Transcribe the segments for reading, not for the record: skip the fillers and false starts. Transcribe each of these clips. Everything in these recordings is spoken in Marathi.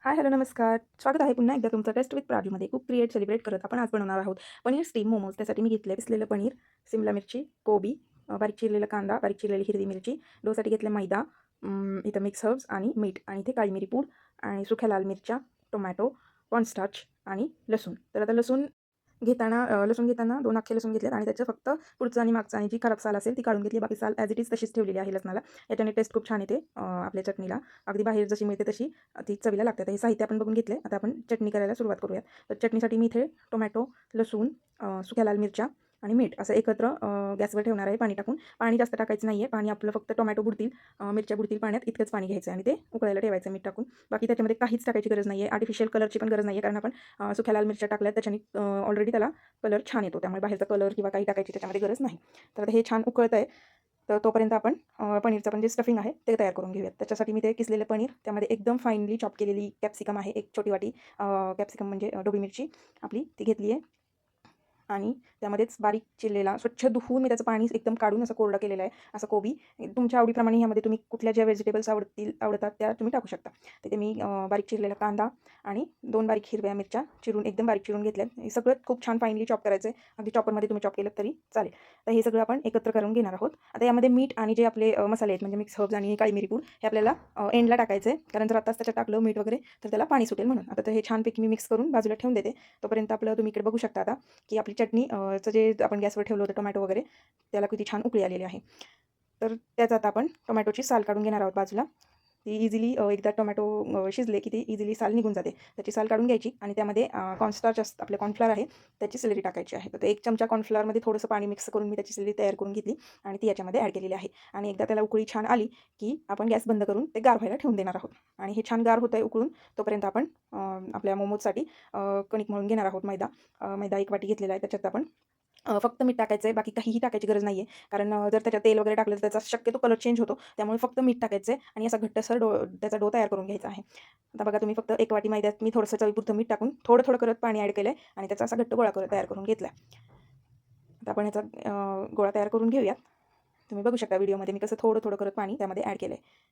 हाय, हॅलो, नमस्कार. स्वागत आहे पुन्हा एकदा तुमचं टेस्ट विथ प्राजूमध्ये. कुक क्रिएट सेलिब्रेट करत आपण आज बनवणार आहोत पनीर स्टीम मोमोज. त्यासाठी मी घेतले पिसलेलं पनीर, सिमला मिरची, कोबी, बारीक चिरलेला कांदा, बारीक चिरलेली हिरवी मिरची, डोसाठी घेतले मैदा, इथं मिक्स हर्ब्स आणि मीठ, आणि इथे काळी मिरी पूड आणि सुक्या लाल मिरच्या, टोमॅटो, कॉर्नस्टार्च आणि लसूण. तर आता लसूण घेताना 2 अख्खे लसूण घेतलेत आणि त्याचं फक्त पुढचं आणि मागचं आणि जी खराब साल असेल ती काढून घेतली. बाकी साल ॲज इट इज तशीच ठेवलेली आहे लसणाला. याच्याने टेस्ट खूप छान येते आपल्या चटणीला. अगदी बाहेर जशी मिळते तशी ती चवीला लागते. तर हे साहित्य आपण बघून घेतले. आता आपण चटणी करायला सुरुवात करूयात. तर चटणीसाठी मी इथे टोमॅटो, लसूण, सुक्या लाल मिरच्या आणि मीठ असं एकत्र गॅसवर ठेवणार आहे पाणी टाकून. पाणी जास्त टाकायचं नाही आहे. पाणी आपलं फक्त टोमॅटो बुडतील, मिरच्या बुडतील पाण्यात इतकंच पाणी घ्यायचं आणि ते उकळायला ठेवायचं मीठ टाकून. बाकी त्याच्यामध्ये काहीच टाकायची गरज नाही आहे. आर्टिफिशियल कलरची पण गरज नाही आहे, कारण आपण सुक्या लाल मिरच्या टाकल्यात त्याच्याने ऑलरेडी त्याला कलर छान येतो. त्यामुळे बाहेरचा कलर किंवा काही टाकायची त्याच्यामध्ये गरज नाही. तर आता हे छान उकळतं आहे. तर तोपर्यंत आपण पनीरचं पण जे स्टफिंग आहे ते तयार करून घेऊयात. त्याच्यासाठी मी ते किसलेलं पनीर, त्यामध्ये एकदम फाईनली चॉप केलेली कॅप्सिकम आहे, एक छोटी वाटी कॅप्सिकम म्हणजे ढोबळी मिरची आपली ती घेतली आहे. आणि त्यामध्येच बारीक चिरलेला स्वच्छ धुवून मी त्याचं पाणी एकदम काढून असं कोरडं केलेलं आहे. असं कोबी तुमच्या आवडीप्रमाणे ह्यामध्ये तुम्ही कुठल्या ज्या व्हेजिटेबल्स आवडतात त्या तुम्ही टाकू शकता. तिथे मी बारीक चिरलेला कांदा आणि 2 बारीक हिरव्या मिरच्या चिरून एकदम बारीक चिरून घेतल्यात. हे सगळं खूप छान फाईनली चॉप करायचं आहे. अगदी चॉपरमध्ये तुम्ही चॉप केलं तरी चालेल. तर हे सगळं आपण एकत्र करून घेणार आहोत. आता यामध्ये मीठ आणि जे आपले मसाले आहेत म्हणजे मिक्स हर्ब्स आणि काळी मिरी पूड हे आपल्याला एंडला टाकायचं आहे. कारण जर आताच त्याच्यात टाकलं मीठ वगैरे तर त्याला पाणी सुटेल म्हणून. आता तर हे छानपैकी मी मिक्स करून बाजूला ठेवून देते. तोपर्यंत आपलं तुम्ही इकडे बघू शकता आता की आपली चटणी चं जे आपण गॅसवर ठेवलं होतं टोमॅटो वगैरे त्याला किती छान उकळी आलेली आहे. तर त्यात आता आपण टोमॅटोची साल काढून घेणार आहोत बाजूला. ती इझिली एकदा टोमॅटो शिजले की ती इझिली साल निघून जाते. त्याची साल काढून घ्यायची आणि त्यामध्ये कॉर्नस्टार्च आपलं कॉर्नफ्लॉवर आहे त्याची स्लरी टाकायची आहे. तर 1 चमचा कॉर्नफ्लॉवरमध्ये थोडंसं पाणी मिक्स करून मी त्याची स्लरी तयार करून घेतली आणि ती याच्यामध्ये ॲड केलेली आहे. आणि एकदा त्याला उकळी छान आली की आपण गॅस बंद करून ते गार व्हायला ठेवून देणार आहोत. आणि हे छान गार होतं आहे उकळून. तोपर्यंत आपण आपल्या मोमोजसाठी कणिक मळून घेणार आहोत. मैदा 1 वाटी घेतलेला आहे. त्याच्यात आपण फक्त मीठ टाकायचं आहे. बाकी काहीही टाकायची गरज नाही आहे. कारण जर त्याच्यात तेल वगैरे टाकलं तर त्याचा शक्यतो कलर चेंज होतो. त्यामुळे फक्त मीठ टाकायचं आहे आणि असा घट्टसर त्याचा डो तयार करून घ्यायचा आहे. आता बघा तुम्ही फक्त 1 वाटी मैद्यात मी थोडंसं चवीपुरतं मीठ टाकून थोडं-थोडं करत पाणी ॲड केलं आहे आणि त्याचा असा घट्ट गोळा तयार करून घेतला आहे. आता आपण ह्याचा गोळा तयार करून घेऊयात. तुम्ही बघू शकता व्हिडिओमध्ये मी कसं थोडं-थोडं करत पाणी त्यामध्ये ॲड केलं आहे.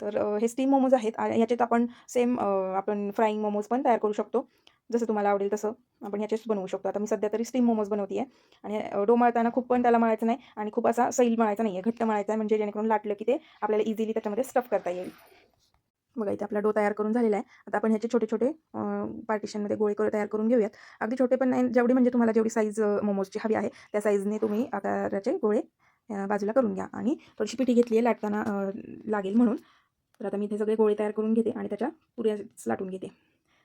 तर हे स्टीम मोमोज आहेत. याच्यात आपण सेम आपण फ्राईंग मोमोज पण तयार करू शकतो. जसं तुम्हाला आवडेल तसं आपण ह्याचेच बनवू शकतो. आता मी सध्या तरी स्टीम मोमोज बनवते आहे. आणि डो मळताना खूप पण त्याला मळायचं नाही आणि खूप असा सैल मळायचा नाही आहे. घट्ट मळायचा आहे म्हणजे जेणेकरून लाटलं की ते आपल्याला इझिली त्याच्यामध्ये स्टफ करता येईल. बघा इथे आपला डो तयार करून झालेला आहे. आता आपण ह्याचे छोटे-छोटे पार्टिशनमध्ये गोळे तयार करून घेऊयात. अगदी छोटे पण नाही, जेवढी म्हणजे तुम्हाला जेवढी साईज मोमोजची हवी आहे त्या साईजने तुम्ही आकाराचे गोळे बाजूला करून घ्या. आणि थोडीशी पिठी घेतली आहे लाटताना लागेल म्हणून. तर आता मी इथे सगळे गोळे तयार करून घेते आणि त्याच्या पुऱ्याच लाटून घेते.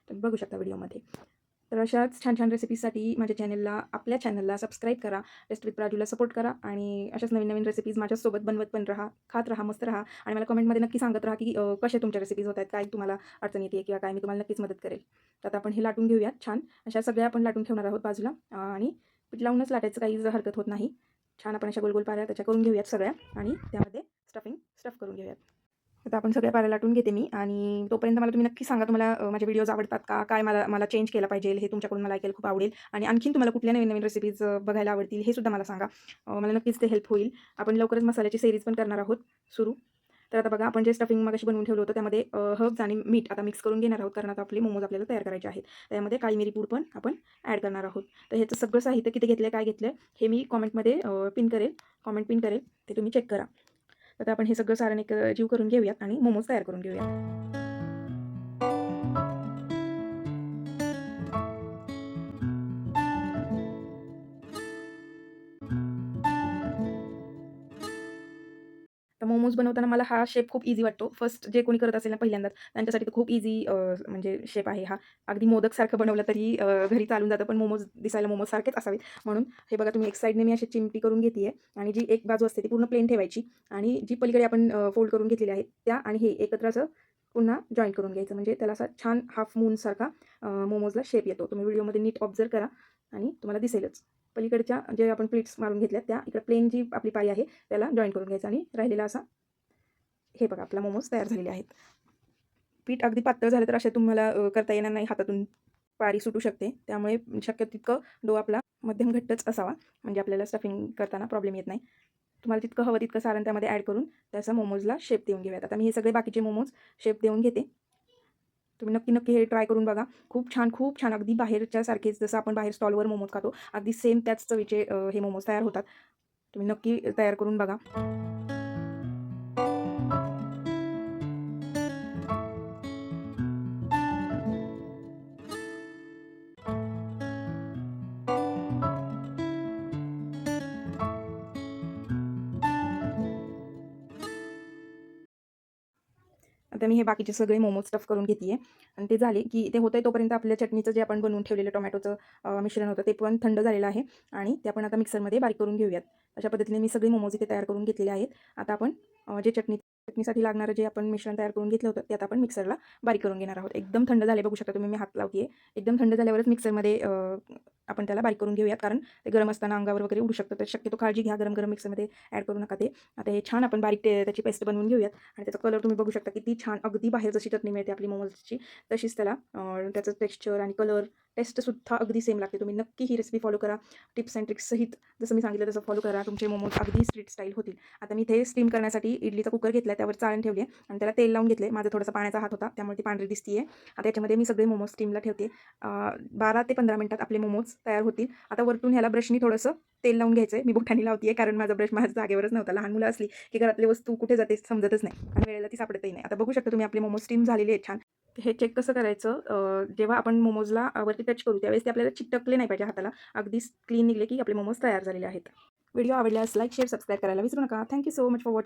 तुम्ही बघू शकता व्हिडिओमध्ये. तर अशाच छान-छान रेसिपीजसाठी आपल्या चॅनलला सबस्क्राईब करा. टेस्ट विथ प्राजूला सपोर्ट करा आणि अशाच नवीन-नवीन रेसिपीज माझ्यासोबत बनवत पण राहा, खात राहा, मस्त राहा आणि मला कमेंटमध्ये नक्की सांगत राहा की कशा तुमच्या रेसिपीज होत आहेत, काय तुम्हाला अडचण येते किंवा काय, मी तुम्हाला नक्कीच मदत करेल. तर आता आपण हे लाटून घेऊयात छान. अशा सगळ्या आपण लाटून ठेवणार आहोत बाजूला आणि पीठ लावूनच लाटायचं, काही हरकत होत नाही. छान आपण अशा गोल-गोल पाऱ्या त्याच्या करून घेऊयात सगळ्या आणि त्यामध्ये स्टफ करून घेऊयात. आता आपण सगळ्या पाऱ्या लाटून घेते मी आणि तोपर्यंत मला तुम्ही नक्की सांगा तुम्हाला माझे व्हिडिओज आवडतात का? काय मला मला चेंज केलं पाहिजे हे तुमच्याकडून मला ऐकायला खूप आवडेल. आणि आणखीन तुम्हाला कुठल्या नवीन-नवीन रेसिपीज बघायला आवडतील हे सुद्धा मला सांगा. मला नक्कीच ते हेल्प होईल. आपण लवकरच मसाल्याची सीरीज पण करणार आहोत सुरू. तर आता बघा आपण जे स्टफिंग मगाशी बनवून ठेवलं होतं त्यामध्ये हर्ब्स आणि मीठ आता मिक्स करून घेणार आहोत, कारण आता आपले मोमोज आपल्याला तयार करायचे आहेत. त्यामध्ये काळी मिरी पूड पण आपण ॲड करणार आहोत. तर ह्याचं सगळं साहित्य किती घेतलं काय घेतलं हे मी कमेंट पिन करेल, ते तुम्ही चेक करा. आता आपण हे सगळं सारण एक जीव करून घेऊयात आणि मोमोज तयार करून घेऊयात. तर मोमोज बनवताना मला हा शेप खूप ईझी वाटतो. फर्स्ट जे कोणी करत असेल ना पहिल्यांदाच त्यांच्यासाठी तर खूप ईझी म्हणजे शेप आहे हा. अगदी मोदकसारखं बनवलं तरी घरी चालून जातं, पण मोमोज दिसायला मोमोजसारखेच असावेत. म्हणून हे बघा तुम्ही एक साईडने मी अशी चिमटी करून घेते आहे आणि जी एक बाजू असते ती पूर्ण प्लेन ठेवायची आणि जी पलीकडे आपण फोल्ड करून घेतलेली आहे त्या आणि हे एकत्र असं पुन्हा जॉइन करून घ्यायचं. म्हणजे त्याला असा छान हाफ मूनसारखा मोमोजला शेप येतो. तुम्ही व्हिडिओमध्ये नीट ऑब्झर्व करा आणि तुम्हाला दिसेलच. पलीकडच्या जे आपण प्लेट्स मारून घेतल्या त्या इकडे प्लेन जी आपली पारी आहे त्याला जॉइन करून घ्यायचं आणि राहिलेला असा हे बघा आपला मोमोज तयार झालेले आहेत. पीठ अगदी पातळ झालं तर असे तुम्हाला करता येणार नाही, हातातून पारी सुटू शकते. त्यामुळे शक्य तितकं डो आपला मध्यम घट्टच असावा, म्हणजे आपल्याला स्टफिंग करताना प्रॉब्लेम येत नाही. तुम्हाला तितकं हवं तितकं सारण त्यामध्ये ॲड करून त्याचा मोमोजला शेप देऊन घेऊयात. आता मी हे सगळे बाकीचे मोमोज शेप देऊन घेते. तुम्ही नक्की नक्की हे ट्राय करून बघा. खूप छान अगदी बाहेरच्या सारखेच जसं आपण बाहेर स्टॉलवर मोमोज खातो अगदी सेम त्याच चवीचे हे मोमोज तयार होतात. तुम्ही नक्की तयार करून बघा. आता मी हे बाकीचे सगळे मोमोज स्टफ करून घेते आहे आणि ते झाले की ते होतंय तोपर्यंत आपल्या चटणीचं जे आपण बनवून ठेवलेलं टोमॅटोचं मिश्रण होतं ते पण थंड झालेलं आहे आणि ते आपण आता मिक्सरमध्ये बारीक करून घेऊयात. अशा पद्धतीने मी सगळे मोमोज इथे तयार करून घेतलेले आहेत. आता आपण जे चटणीसाठी लागणारं जे आपण मिश्रण तयार करून घेतलं होतं ते आता आपण मिक्सरला बारीक करून घेणार आहोत. एकदम थंड झाले बघू शकता तुम्ही, मी हात लावते. एकदम थंड झाल्यावरच मिक्सरमध्ये आपण त्याला बारीक करून घेऊयात, कारण ते गरम असताना अंगावर वगैरे उडू शकतं. तर शक्यतो काळजी घ्या, गरम गरम मिक्सरमध्ये ॲड करू नका ते. आता हे छान आपण बारीक त्याची पेस्ट बनवून घेऊयात आणि त्याचा कलर तुम्ही बघू शकता किती छान, अगदी बाहेर जशी चटणी मिळते आपली मोमोजची तशीच त्याला त्याचं टेक्स्चर आणि कलर टेस्टसुद्धा अगदी सेम लागते. तुम्ही नक्की ही रेसिपी फॉलो करा. टिप्स अँड ट्रिक्स सहित जसं मी सांगितलं तसं फॉलो करा. तुमचे मोमोज अगदी स्ट्रीट स्टाईल होतील. आता मी इथे स्टीम करण्यासाठी इडलीचा कुकर घेतला, त्यावर चाळण ठेवली आहे आणि त्याला तेल लावून घेतले. माझा थोडासा पाण्याचा हात होता त्यामुळे ती पांढरी दिसते आहे. आता याच्यामध्ये मी सगळे मोमोज स्टीमला ठेवते. 12 ते 15 मिनिटात आपले मोमोज तयार होतील. आता वरतून ह्याला ब्रशनी थोडंसं तेल लावून घ्यायचं आहे. मी बोटाने लावते कारण माझा ब्रश माझ्या जागेवरच नव्हता. लहान मुलं असली की घरातली वस्तू कुठे जाते समजतच नाही आणि वेळेला ती सापडतही नाही. आता बघू शकता तुम्ही आपले मोमोज स्टीम झालेले आहेत छान. हे चेक कसं करायचं, जेव्हा आपण मोमोजला वरती टच करू त्यावेळेस ते आपल्याला चिटकले नाही पाहिजे हाताला. अगदी क्लीन निघले की आपले मोमोज तयार झालेले आहेत. व्हिडिओ आवडल्यास लाईक, शेअर, सबस्क्राईब करायला विसरू नका. Thank you so much for watching.